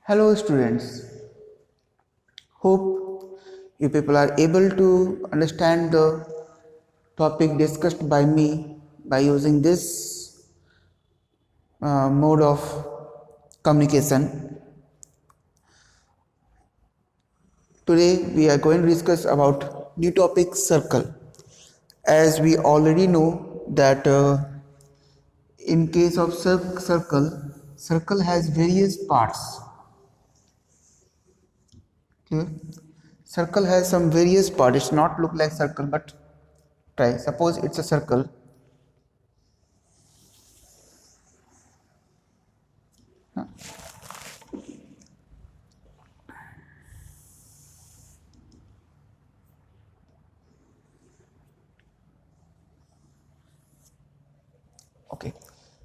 Hello students, hope you people are able to understand the topic discussed by me by using this mode of communication. Today we are going to discuss about new topic circle. As we already know that in case of circle has various parts. Clear? Circle has some various parts. It's not look like circle, but try. Suppose it's a circle. Okay,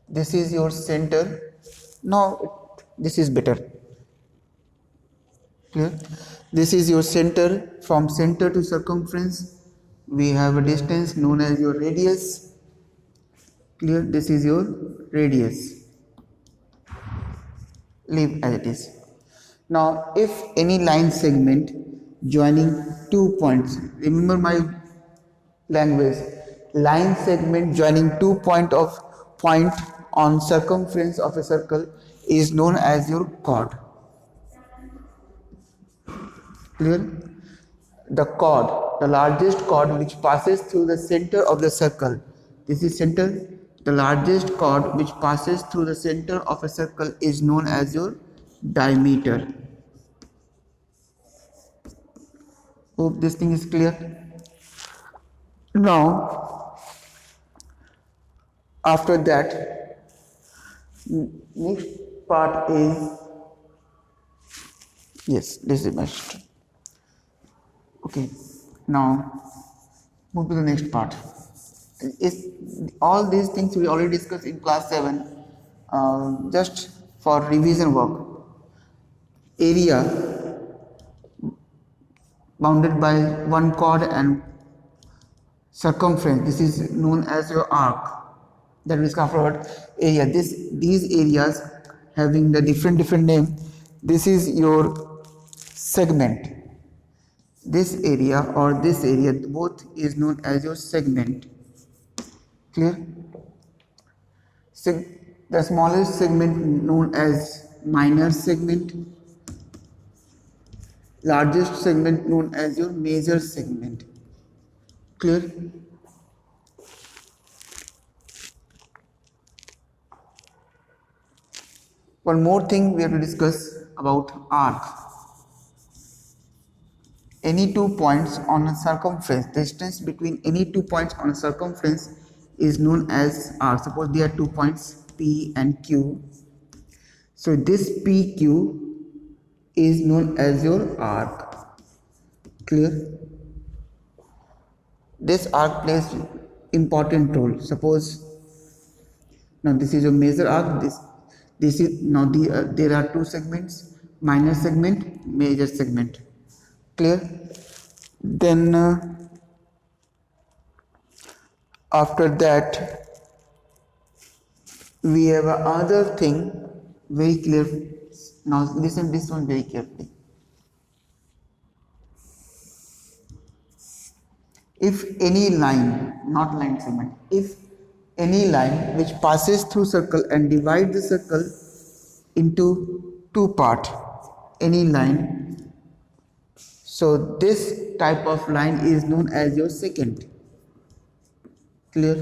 this is your center. Now this is better. Clear? This is your center. From center to circumference we have a distance known as your radius. Clear? This is your radius. Leave as it is. Now if any line segment joining 2 points, remember my language, line segment joining 2 point on circumference of a circle is known as your chord. Clear? The chord, the largest chord which passes through the center of the circle. This is center. The largest chord which passes through the center of a circle is known as your diameter. Hope this thing is clear. Now, after that, next part is, yes, this is my system. Okay, now move to the next part. All these things we already discussed in class 7, just for revision work. Area bounded by one chord and circumference, this is known as your arc. That is afterward area. These areas having the different name. This is your segment. This area or this area both is known as your segment. Clear? The smallest segment known as minor segment. Largest segment known as your major segment. Clear? One more thing we have to discuss about arc. Any 2 points on a circumference, distance between any 2 points on a circumference is known as arc. Suppose there are 2 points P and Q. So this PQ is known as your arc. Clear? This arc plays important role. Suppose now this is your major arc. This is now there are 2 segments: minor segment, major segment. Clear? Then after that we have another thing very clear. Now listen this one very carefully. If any line, not line segment, if any line which passes through circle and divides the circle into 2 parts, any line, so this type of line is known as your secant. Clear?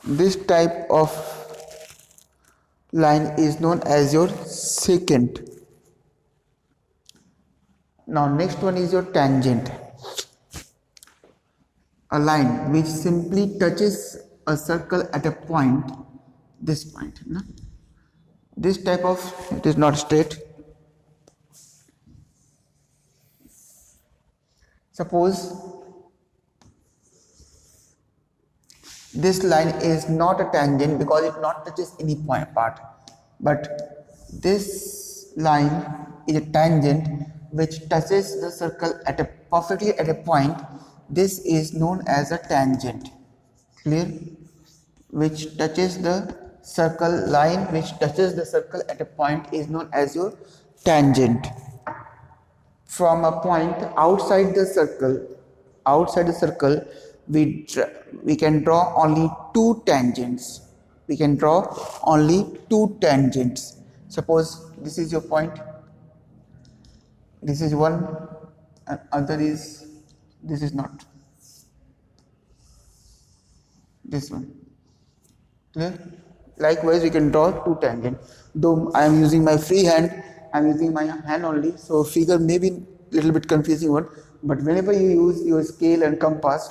This type of line is known as your secant. Now next one is your tangent. A line which simply touches a circle at a point, this point. No? This type of, it is not straight. Suppose this line is not a tangent because it not touches any part, but this line is a tangent which touches the circle at perfectly at a point. This is known as a tangent. clear, which touches the circle, line which touches the circle at a point is known as your tangent. From a point outside the circle, we can draw only two tangents. We can draw only two tangents. Suppose this is your point, this is one, and other is, this is not, this one. Clear? Likewise, we can draw two tangents. Though I am using my free hand, I am using my hand only, so figure may be a little bit confusing one. But whenever you use your scale and compass,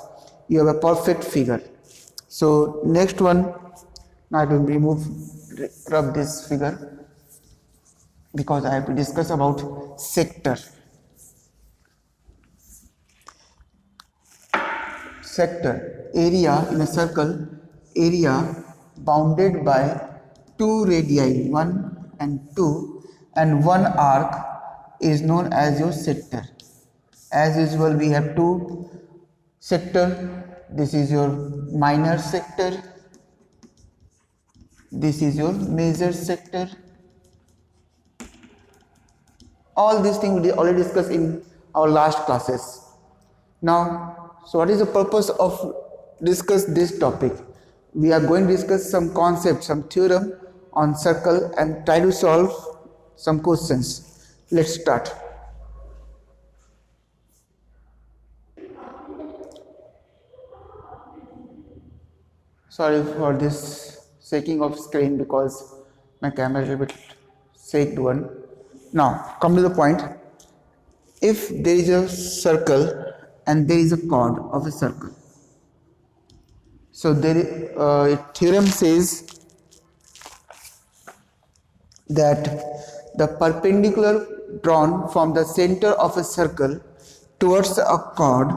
you have a perfect figure. So next one, now I will rub this figure because I have to discuss about sector. Sector, area in a circle, area bounded by two radii, 1 and 2, and one arc is known as your sector. As usual, we have two sector. This is your minor sector, this is your major sector. All these things we already discussed in our last classes. Now, so what is the purpose of discuss this topic? We are going to discuss some concepts, some theorem on circle and try to solve some questions. Let's start. Sorry for this shaking of screen because my camera is a bit shaked one. Now, come to the point. If there is a circle and there is a chord of a circle, so there a theorem says that the perpendicular drawn from the center of a circle towards a chord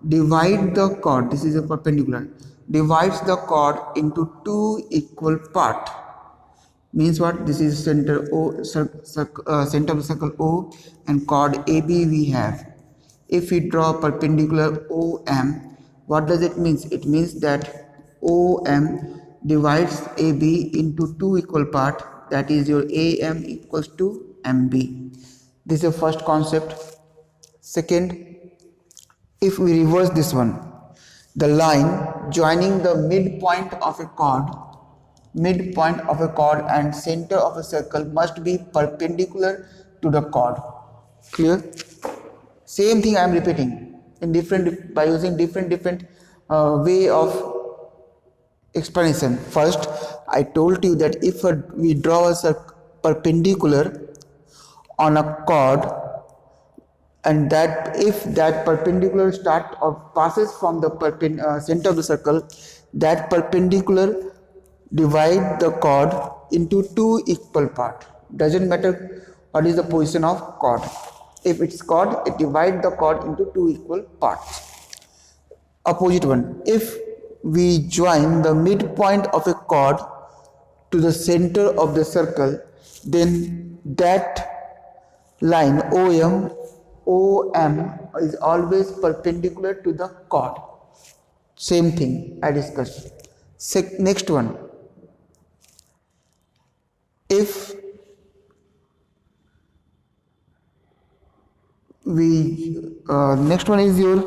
divide the chord, this is a perpendicular, divides the chord into two equal parts. Means what? This is center O, center of the circle O, and chord AB we have. If we draw perpendicular OM, what does it mean? It means that OM divides AB into two equal parts, that is your AM equals to MB. This is the first concept. Second, if we reverse this one, the line joining the midpoint of a chord and center of a circle must be perpendicular to the chord. Clear? Same thing I am repeating in different by using different way of explanation. First, I told you that if we draw a perpendicular on a chord, and that if that perpendicular start or passes from the center of the circle, that perpendicular divide the chord into two equal parts. Doesn't matter what is the position of chord. If it's chord, it divide the chord into two equal parts. Opposite one, if we join the midpoint of a chord to the center of the circle, then that line OM is always perpendicular to the chord. Same thing I discussed. Next one, if we next one is your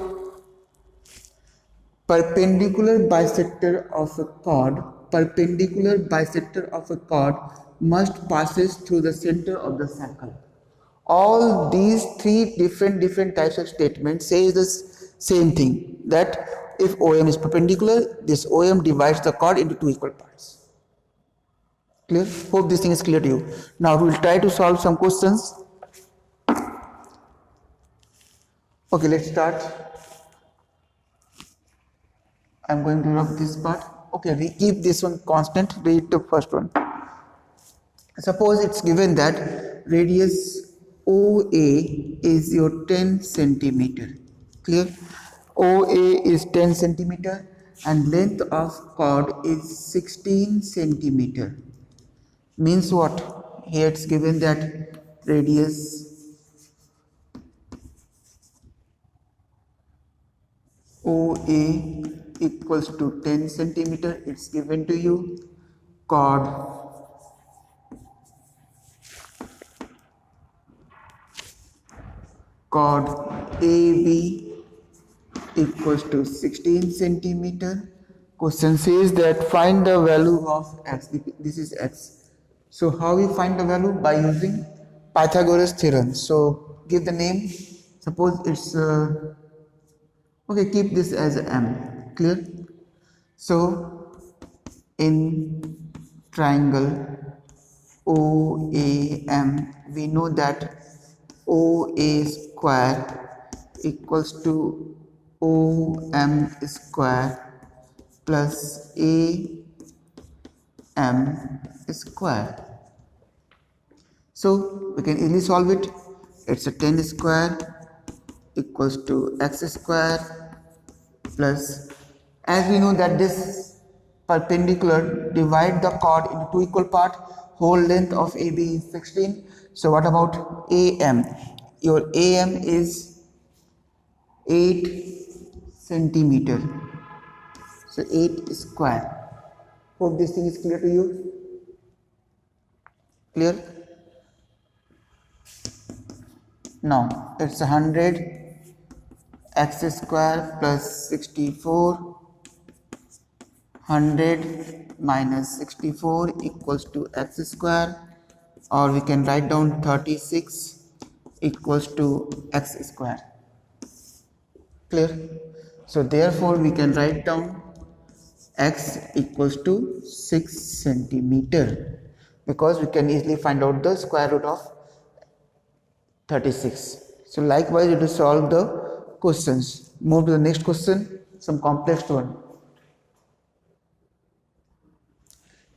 perpendicular bisector of a chord. Perpendicular bisector of a chord must passes through the center of the circle. All these three different types of statements say the same thing, that if OM is perpendicular, this OM divides the chord into two equal parts. Clear? Hope this thing is clear to you. Now we will try to solve some questions. Okay, let's start. I am going to rub this part. Okay, we keep this one constant. Read the first one. Suppose it's given that radius OA is your 10 centimeter. Clear? OA is 10 centimeter and length of chord is 16 centimeter. Means what? Here it's given that radius OA equals to 10 centimeter. It's given to you. Chord AB equals to 16 centimeter. Question says that find the value of x. This is x. So how we find the value? By using Pythagoras theorem. So give the name. Suppose it's okay, keep this as m. Clear? So in triangle OAM, we know that OA square equals to OM square plus AM square. So we can easily solve it. It's a 10 square equals to x square plus, as we know that this perpendicular divide the chord into two equal parts, whole length of AB is 16. So what about AM? Your AM is 8 centimeter. So 8 square. Hope this thing is clear to you. Clear? Now it's 100 x square plus 64. 100 minus 64 equals to x square, or we can write down 36 equals to x square. Clear? So therefore we can write down x equals to 6 centimeter, because we can easily find out the square root of 36. So likewise you have to solve the questions. Move to the next question, some complex one.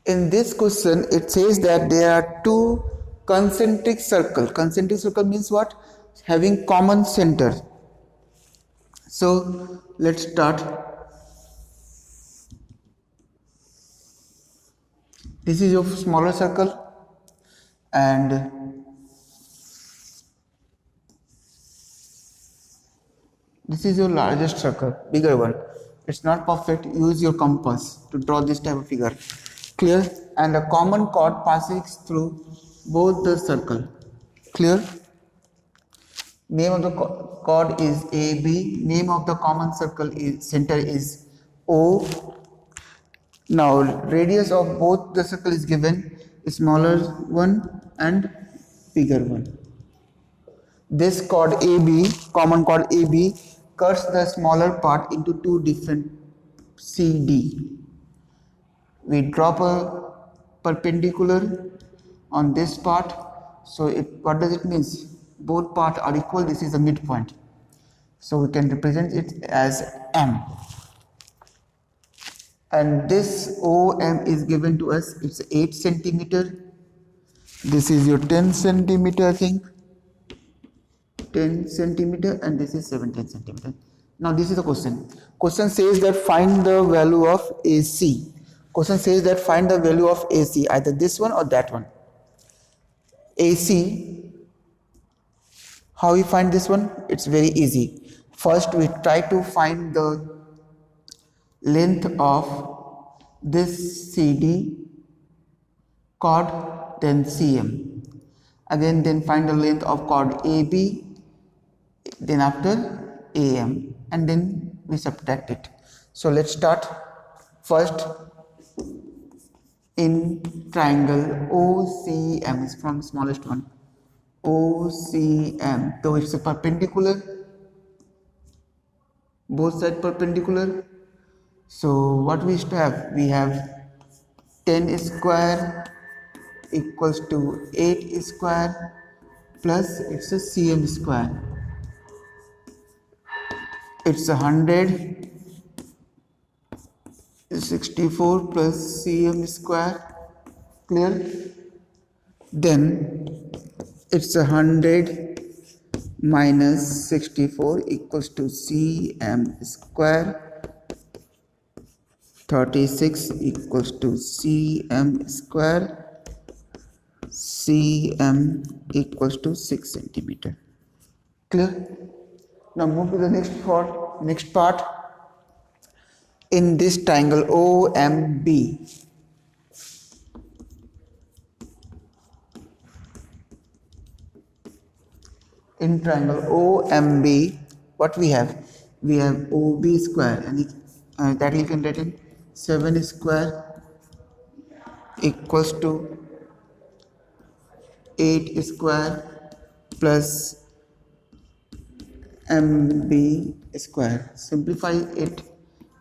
In this question, it says that there are two concentric circles. Concentric circle means what? Having common center. So let's start. This is your smaller circle, and this is your largest circle, bigger one. It's not perfect. Use your compass to draw this type of figure. Clear? And a common chord passes through both the circle. Clear? Name of the chord is AB. Name of the common circle is center is O. Now radius of both the circle is given, smaller one and bigger one. This chord AB, common chord AB, cuts the smaller part into two different CD. We drop a perpendicular on this part. So what does it mean? Both parts are equal. This is the midpoint. So we can represent it as M. And this OM is given to us. It's 8 centimeter. This is your 10 centimeter, I think. 10 centimeter, and this is 17 centimeter. Now this is the question. Question says that find the value of AC. Question says that find the value of AC, either this one or that one. AC, how we find this one? It's very easy. First we try to find the length of this CD chord, then CM. Again, then find the length of chord AB, then after AM, and then we subtract it. So let's start. First, in triangle OCM is from smallest one. OCM, so it's a perpendicular, both sides perpendicular. So what we have? We have 10 square equals to 8 square plus it's a CM square. It's 100 64 plus CM square. Clear? Then it's 100 minus 64 equals to CM square. 36 equals to CM square. CM equals to 6 centimeter. Clear? Now move to the next part. in this triangle OMB. In triangle OMB, what we have? We have OB square, and that you can write in 7 square equals to 8 square plus MB square. Simplify it.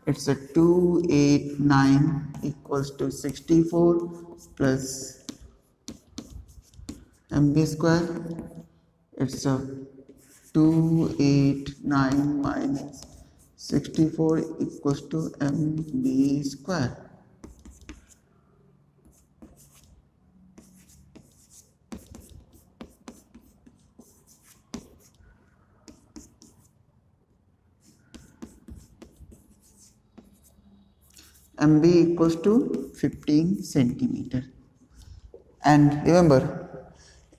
It's a 289 equals to 64 plus MB square. It's a 289 minus 64 equals to MB square. MB equals to 15 centimeter. And remember,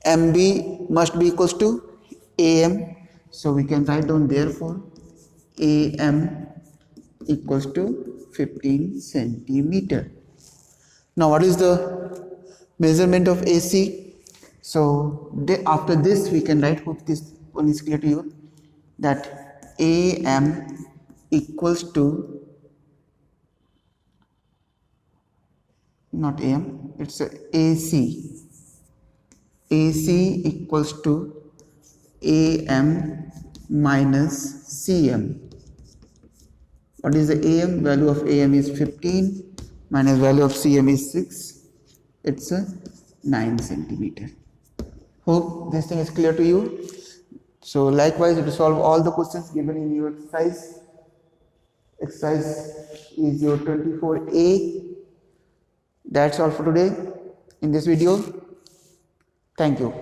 MB must be equals to AM. So we can write down therefore AM equals to 15 centimeter. Now what is the measurement of AC? So after this we can write, hope this one is clear to you, that AM equals to, not AM, it's AC. AC equals to AM minus CM. What is the AM? Value of AM is 15 minus value of CM is 6. It's a 9 centimeter. Hope this thing is clear to you. So likewise, to solve all the questions given in your exercise. Exercise is your 24A. That's all for today in this video. Thank you.